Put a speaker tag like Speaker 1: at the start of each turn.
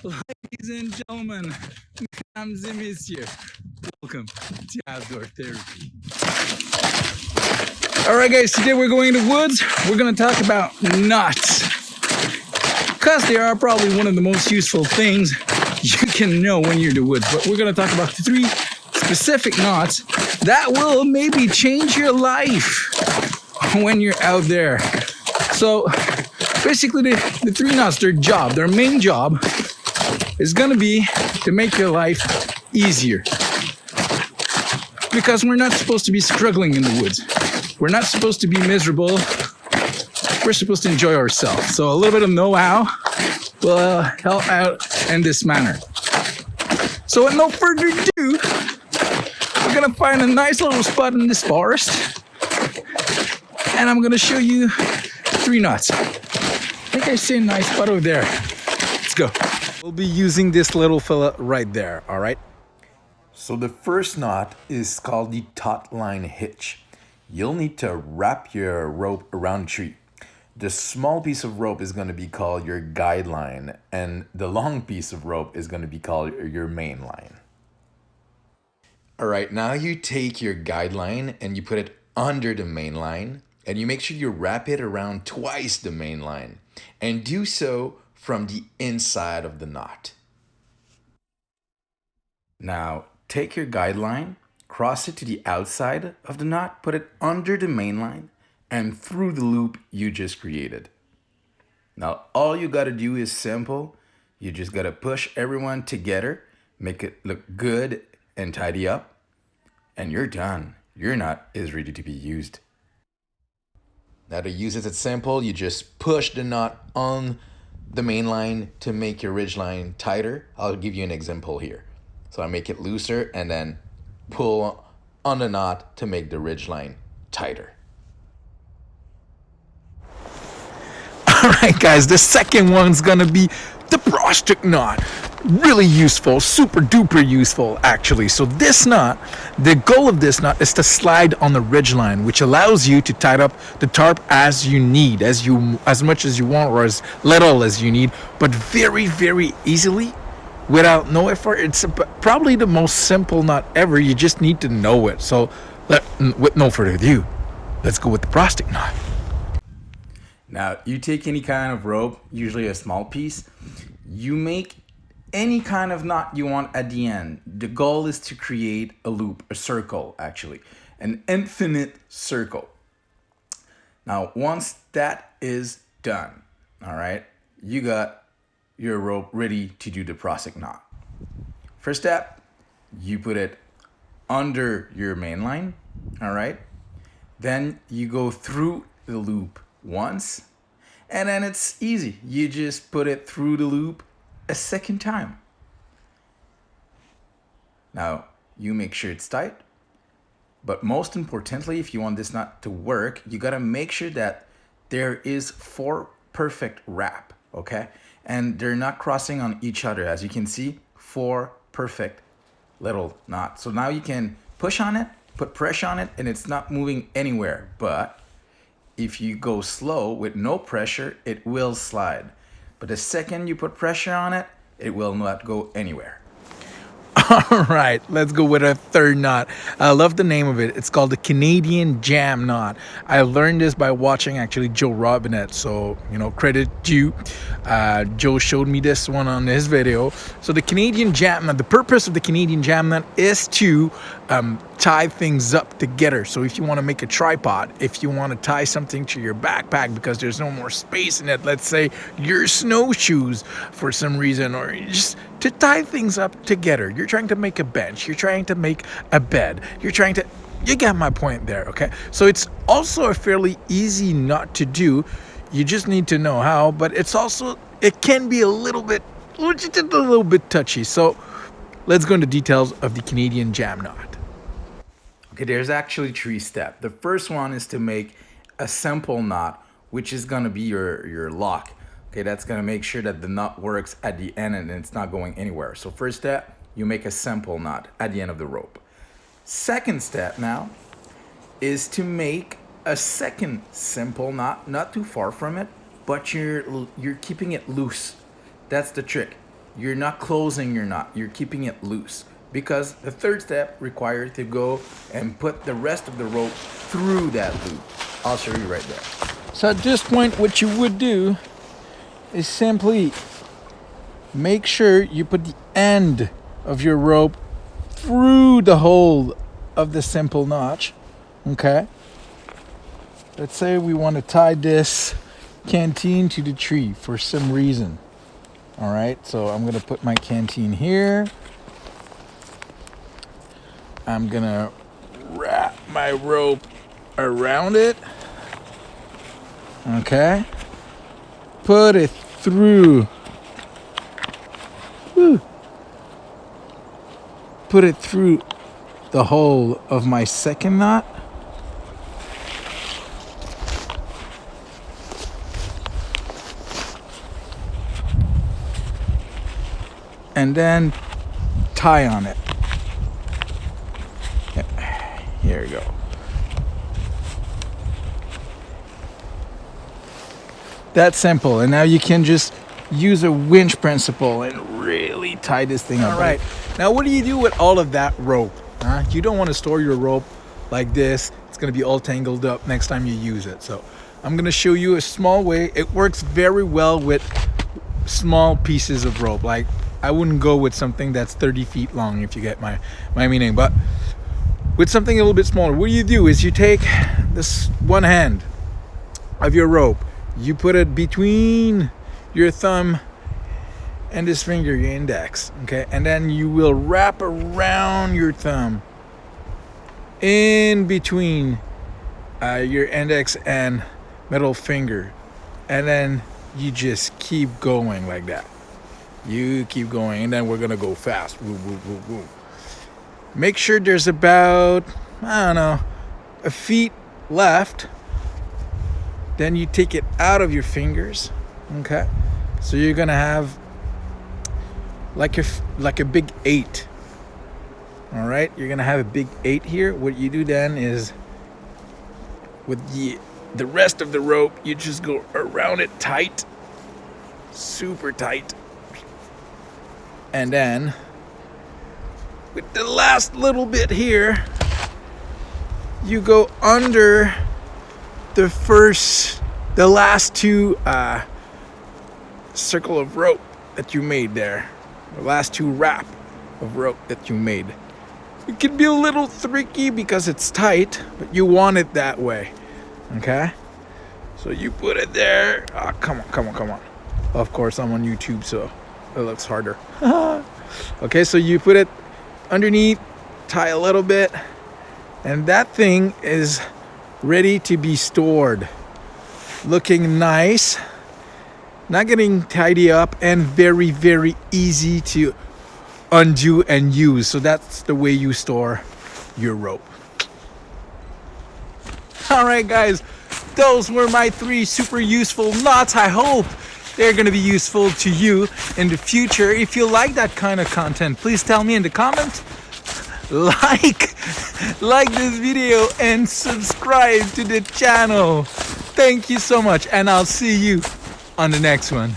Speaker 1: Ladies and gentlemen, mesdames et messieurs, welcome to Outdoor Therapy. Alright guys, today we're going to the woods. We're going to talk about knots. Because they are probably one of the most useful things you can know when you're in the woods. But we're going to talk about 3 specific knots that will maybe change your life when you're out there. So basically the 3 knots, their main job is going to be to make your life easier. Because we're not supposed to be struggling in the woods. We're not supposed to be miserable. We're supposed to enjoy ourselves. So a little bit of know-how will help out in this manner. So with no further ado, we're going to find a nice little spot in this forest. And I'm going to show you 3 knots. I think I see a nice spot over there. Let's go. We'll be using this little fella right there, all right?
Speaker 2: So the first knot is called the Taut-line hitch. You'll need to wrap your rope around a tree. The small piece of rope is going to be called your guide line, and the long piece of rope is going to be called your main line. All right, now you take your guide line and you put it under the main line, and you make sure you wrap it around twice the main line, and do so from the inside of the knot. Now, take your guide line, cross it to the outside of the knot, put it under the main line, and through the loop you just created. Now, all you gotta do is simple. You just gotta push everyone together, make it look good and tidy up, and you're done. Your knot is ready to be used. Now to use it, it's simple. You just push the knot on the main line to make your ridge line tighter. I'll give you an example here. So I make it looser and then pull on the knot to make the ridge line tighter.
Speaker 1: All right, guys, the second one's gonna be the Prusik knot. Really useful, super duper useful, actually. So this knot, the goal of this knot is to slide on the ridge line, which allows you to tie up the tarp as you need, as much as you want or as little as you need, but very, very easily, without no effort. It's probably the most simple knot ever. You just need to know it. So with no further ado, let's go with the Prusik knot. Now, you take any kind of rope, usually a small piece, you make any kind of knot you want at the end. The goal is to create a loop, a circle actually, an infinite circle. Now, once that is done, all right, you got your rope ready to do the Prusik knot. First step, you put it under your main line, all right? Then you go through the loop once, and then it's easy. You just put it through the loop a second time. Now, you make sure it's tight, but most importantly, if you want this knot to work, you gotta make sure that there is 4 perfect wrap, okay? And they're not crossing on each other. As you can see, 4 perfect little knots. So now you can push on it, put pressure on it, and it's not moving anywhere. But if you go slow with no pressure, it will slide. But the second you put pressure on it, it will not go anywhere. All right, let's go with a third knot. I love the name of it. It's called the Canadian Jam knot. I learned this by watching actually Joe Robinette. So, credit due. Joe showed me this one on his video. So the Canadian Jam knot, the purpose of the Canadian Jam knot is to tie things up together. So if you want to make a tripod, if you want to tie something to your backpack because there's no more space in it, let's say your snowshoes for some reason, or just to tie things up together. You're trying to make a bench, you're trying to make a bed, you get my point there, okay? So it's also a fairly easy knot to do. You just need to know how, but it can be a little bit touchy. So let's go into details of the Canadian Jam knot. Okay, there's actually 3 steps. The first one is to make a simple knot, which is gonna be your lock. Okay, that's gonna make sure that the knot works at the end and it's not going anywhere. So first step, you make a simple knot at the end of the rope. Second step now is to make a second simple knot, not too far from it, but you're keeping it loose. That's the trick. you're not closing your knot, you're keeping it loose. Because the third step requires to go and put the rest of the rope through that loop. I'll show you right there.
Speaker 2: So at this point, what you would do is simply make sure you put the end of your rope through the hole of the simple notch. Okay? Let's say we want to tie this canteen to the tree for some reason. All right, so I'm going to put my canteen here. I'm going to wrap my rope around it. Okay? Put it through. Woo. Put it through the hole of my second knot. And then tie on it. Here we go. That's simple. And now you can just use a winch principle and really tie this thing up. All right. Now, what do you do with all of that rope? You don't want to store your rope like this. It's going to be all tangled up next time you use it. So I'm going to show you a small way. It works very well with small pieces of rope. Like, I wouldn't go with something that's 30 feet long, if you get my meaning. But with something a little bit smaller, what you do is you take this one hand of your rope, you put it between your thumb and this finger, your index, okay? And then you will wrap around your thumb in between your index and middle finger. And then you just keep going like that. You keep going, and then we're gonna go fast. Woo, woo, woo, woo. Make sure there's about, I don't know, a feet left. Then you take it out of your fingers, okay? So you're gonna have like a big 8. All right, you're gonna have a big 8 here. What you do then is, with the rest of the rope, you just go around it tight, super tight. And then, with the last little bit here, you go under the last two circle of rope that you made there. The last two wrap of rope that you made. It can be a little tricky because it's tight, but you want it that way. Okay? So you put it there. Oh, come on. Of course, I'm on YouTube, so it looks harder. Okay, so you put it underneath, tie a little bit, and that thing is ready to be stored. Looking nice, not getting tidy up, and very, very easy to undo and use. So that's the way you store your rope. All right, guys, those were my 3 super useful knots. I hope they're going to be useful to you in the future. If you like that kind of content, please tell me in the comments. Like this video and subscribe to the channel. Thank you so much, and I'll see you on the next one.